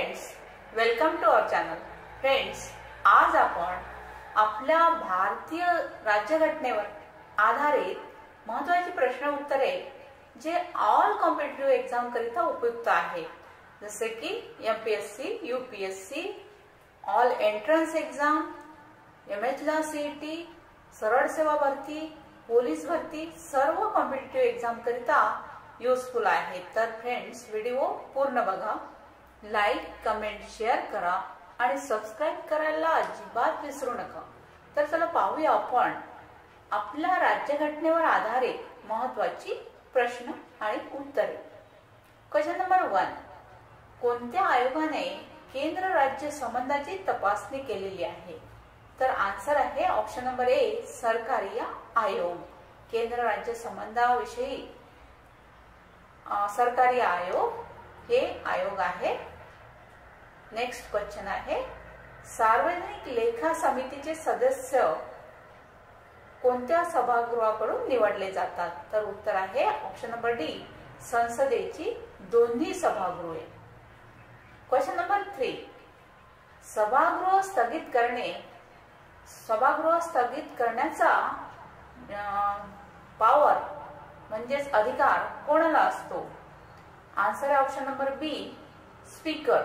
Friends, welcome to our channel. Friends, आज आपण आपल्या भारतीय राज्यघटनेवर आधारित महत्त्वाची प्रश्न उत्तरे जे ऑल कॉम्पिटिटिव्ह एक्झाम करिता उपयुक्त आहे, जसे की MPSC, UPSC, all entrance exam, एमएचला सीईटी, सरळ सेवा भरती, पोलीस भरती, सर्व कॉम्पिटिटिव्ह एक्झाम करिता युजफुल आहे. तर फ्रेंड्स, व्हिडिओ पूर्ण बघा, लाईक, कमेंट, शेअर करा आणि सबस्क्राइब करायला अजिबात विसरू नका. तर चला पाहूया आपण आपल्या राज्यघटनेवर आधारित महत्त्वाची प्रश्न आणि उत्तरे. Question number 1. कोणत्या आयोगाने केंद्र राज्य संबंधाची तपासणी केलेली आहे? तर आन्सर आहे ऑप्शन नंबर ए, सरकारी आयोग. केंद्र राज्य संबंधाविषयी सरकारी आयोग हे आयोग आहे. नेक्स्ट क्वेश्चन आहे, सार्वजनिक लेखा समितीचे सदस्य कोणत्या सभागृहाकडून निवडले जातात? तर उत्तर आहे ऑप्शन नंबर डी, संसदेची दोन्ही सभागृहे. Question number 3. सभागृह स्थगित करण्याचा पॉवर म्हणजेच अधिकार कोणाला असतो? आन्सर आहे ऑप्शन नंबर बी, स्पीकर.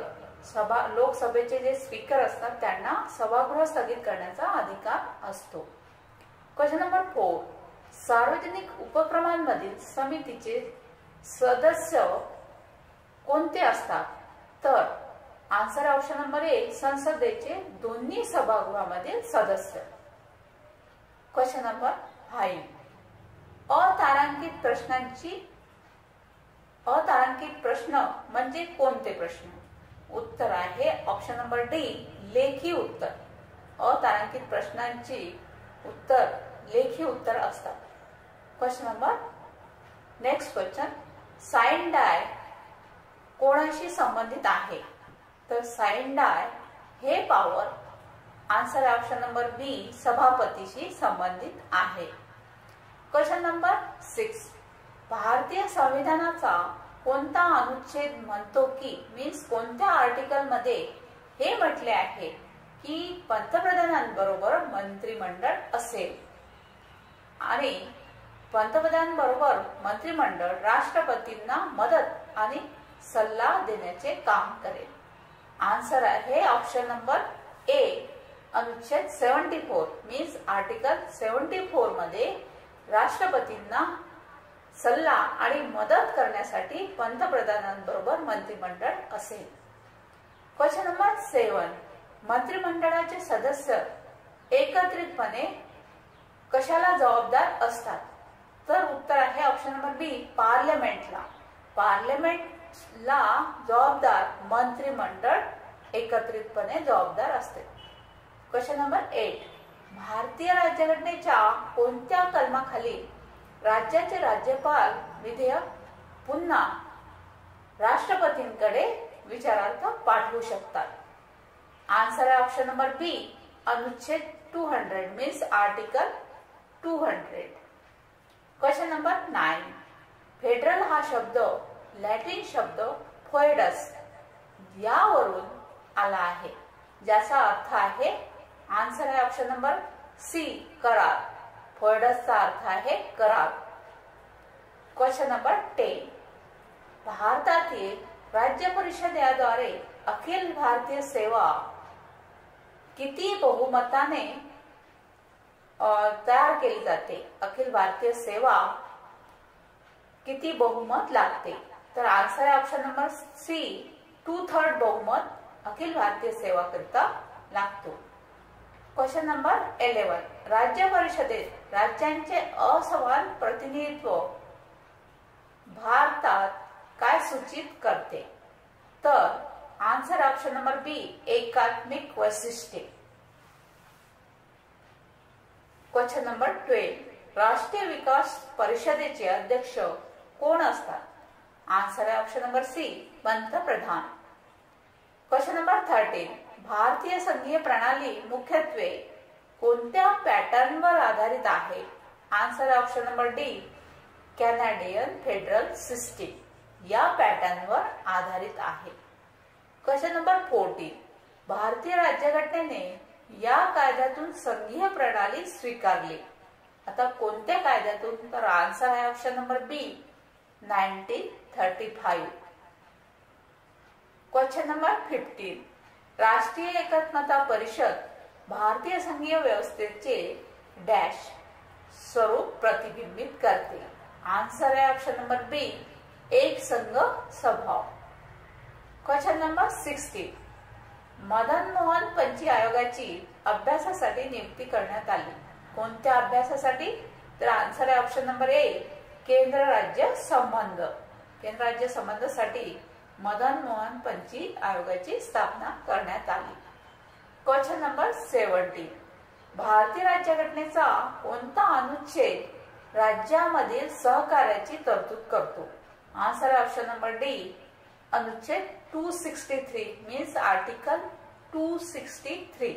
लोकसभेचे जे स्पीकर असतात त्यांना सभागृह स्थगित करण्याचा अधिकार असतो. Question number 4. सार्वजनिक उपक्रमांमधील समितीचे सदस्य कोणते असतात? तर आन्सर आहे ऑप्शन नंबर ए, संसदेचे दोन्ही सभागृहामधील सदस्य. Question number 5. अतारांकित प्रश्न म्हणजे कोणते प्रश्न? उत्तर आहे ऑप्शन नंबर डी, लेखी उत्तर. अतारांकित प्रश्नांची उत्तर लेखी उत्तर असतात. Question number next question, sine die कोणाशी संबंधित आहे? तर साइन डाय हे पॉवर आन्सर आहे ऑप्शन नंबर बी, सभापतीशी संबंधित आहे. Question number 6. भारतीय संविधानाचा कोणता अनुच्छेद म्हणतो की मीन्स कोणत्या आर्टिकल मध्ये हे म्हटले आहे की पंतप्रधानांबरोबर मंत्रिमंडळ असेल आणि पंतप्रधानांबरोबर मंत्रिमंडळ राष्ट्रपतींना मदत आणि सल्ला देण्याचे काम करेल? आन्सर आहे ऑप्शन नंबर ए, अनुच्छेद 74 मीन्स आर्टिकल 74 मध्ये राष्ट्रपतींना सल्ला आणि मदत करण्यासाठी पंतप्रधानांबरोबर मंत्रिमंडळ असेल. Question number 7. मंत्रिमंडळाचे सदस्य एकत्रितपणे कशाला जबाबदार असतात? तर उत्तर आहे ऑप्शन नंबर बी, पार्लमेंटला. पार्लमेंटला जबाबदार मंत्रिमंडळ एकत्रितपणे जबाबदार असते. Question number 8. भारतीय राज्यघटनेच्या कोणत्या कलमाखाली राज्याचे राज्यपाल विधेयक पुन्हा राष्ट्रपतींकडे विचारार्थ पाठवू शकतात? आन्सर आहे ऑप्शन नंबर बी, अनुच्छेद 200 means article 200. Question number 9. Federal हा शब्द लॅटिन शब्द फोएडस यावरून आला आहे, ज्याचा अर्थ आहे आन्सर आहे ऑप्शन नंबर सी, करार. फोएडसचा अर्थ आहे करार. Question number 10. भारतातील राज्य परिषद याद्वारे अखिल भारतीय सेवा किती बहुमताने तयार केली जाते? अखिल भारतीय सेवा किती बहुमत लागते? तर आन्सर आहे ऑप्शन नंबर सी, 2/3 बहुमत अखिल भारतीय सेवा करिता लागतो. Question number 11. राज्य परिषदेत राज्यांचे असमान प्रतिनिधित्व भारतात काय सूचित करते? तर आन्सर ऑप्शन नंबर बी, एकात्मिक वैशिष्ट्ये. Question number 12. राष्ट्रीय विकास परिषदेचे अध्यक्ष कोण असतात? आन्सर आहे ऑप्शन नंबर सी, पंतप्रधान. Question number 13. भारतीय संघीय प्रणाली मुख्यत्वे कोणत्या पॅटर्नवर आधारित आहे? आन्सर आहे option number D, Canadian federal system या पॅटर्नवर आधारित आहे. क्वेश्चन नंबर 14, भारतीय राज्यघटनेने या कायद्यातून संघीय प्रणाली स्वीकारली. आता कोणत्या कायद्यातून? तर आन्सर आहे ऑप्शन नंबर बी, 1935. क्वेश्चन नंबर 15, राष्ट्रीय एकात्मता परिषद भारतीय संघीय व्यवस्थेचे डॅश स्वरूप प्रतिबिंबित करते. आन्सर आहे ऑप्शन नंबर बी, एक संघ स्वभाव. क्वेश्चन नंबर 16, मदन मोहन पंची आयोगाची अभ्यासासाठी नियुक्ती करण्यात आली. कोणत्या अभ्यासासाठी? तर आन्सर आहे ऑप्शन नंबर ए, केंद्र राज्य संबंध. केंद्र राज्य संबंधासाठी मदन मोहन पंची आयोगाची स्थापना करण्यात आली. क्वेश्चन नंबर 17, भारतीय राज्यघटनेचा कोणता अनुच्छेद राज्यामधील सहकार्याची तरतूद करतो? आन्सर आहे ऑप्शन नंबर डी, अनुच्छेद 263 मीन्स आर्टिकल 263.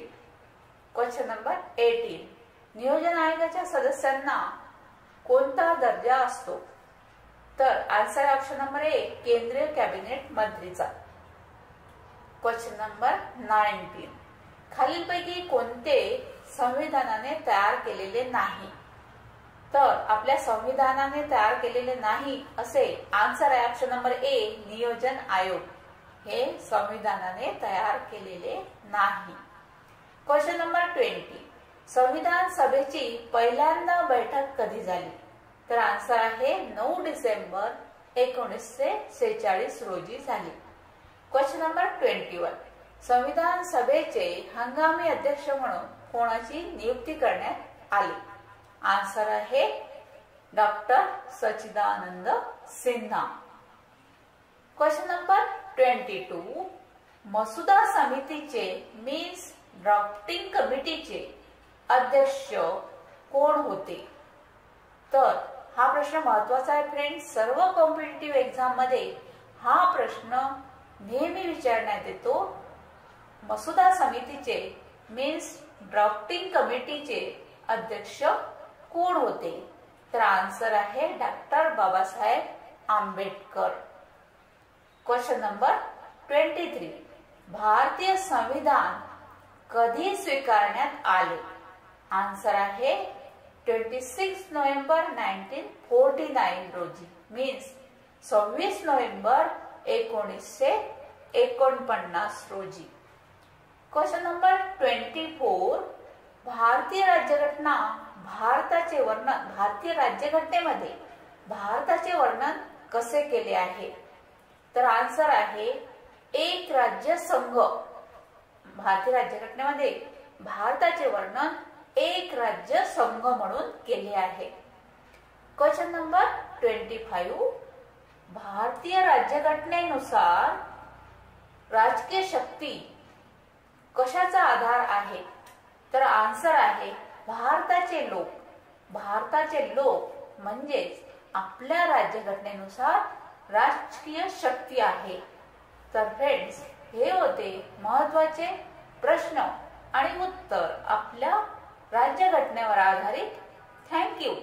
क्वेश्चन नंबर 18, नियोजन आयोगाच्या सदस्यांना कोणता दर्जा असतो? तर आन्सर आहे ऑप्शन नंबर ए, केंद्रीय कॅबिनेट मंत्रीचा. क्वेश्चन नंबर 19, खालीलपैकी कोणते संविधानाने तयार केलेले नाही? तर आपल्या संविधानाने तयार केलेले नाही असे आन्सर आहे ऑप्शन नंबर ए, नियोजन आयोग. हे संविधानाने तयार केलेले नाही. क्वेश्चन नंबर 20, संविधान सभेची पहिल्यांदा बैठक कधी झाली? तर आन्सर आहे 9 डिसेंबर 1946 रोजी झाली. क्वेश्चन नंबर 21, संविधान सभेचे हंगामी अध्यक्ष म्हणून कोणाची नियुक्ती करण्यात आली? आन्सर आहे डॉक्टर सच्चिदानंद सिन्हा. क्वेश्चन नंबर 22, मसुदा समितीचे मीन्स ड्राफ्टिंग कमिटीचे अध्यक्ष कोण होते? तर हा प्रश्न महत्वाचा आहे फ्रेंड्स. सर्व कॉम्पिटिटिव्ह एक्झाम मध्ये हा प्रश्न नेहमी विचारण्यात येतो. मसुदा समितीचे मीन्स ड्राफ्टिंग कमिटीचे अध्यक्ष कोण होते? तर आन्सर आहे doctor Babasaheb Ambedkar. Question number 23, भारतीय संविधान कधी स्वीकारण्यात आले? आन्सर आहे 26 नोव्हेंबर 1949 रोजी मीन्स 26 नोव्हेंबर 1949 रोजी. क्वेश्चन नंबर 24, भारतीय राज्यघटना भारतीय राज्यघटनेमध्ये भारताचे वर्णन कसे केले आहे? तर आन्सर आहे एक राज्य संघ. भारतीय राज्यघटनेमध्ये भारताचे वर्णन एक राज्य संघ म्हणून केले आहे. क्वेश्चन नंबर 25, भारतीय राज्यघटनेनुसार राजकीय शक्ती कशाचा आधार आहे? तर आन्सर आहे भारताचे लोक. भारताचे लोक म्हणजेच आपल्या राज्यघटनेनुसार राजकीय शक्ती आहे. तर फ्रेंड्स, हे होते महत्वाचे प्रश्न आणि उत्तर आपल्या राज्यघटनेवर आधारित. Thank you.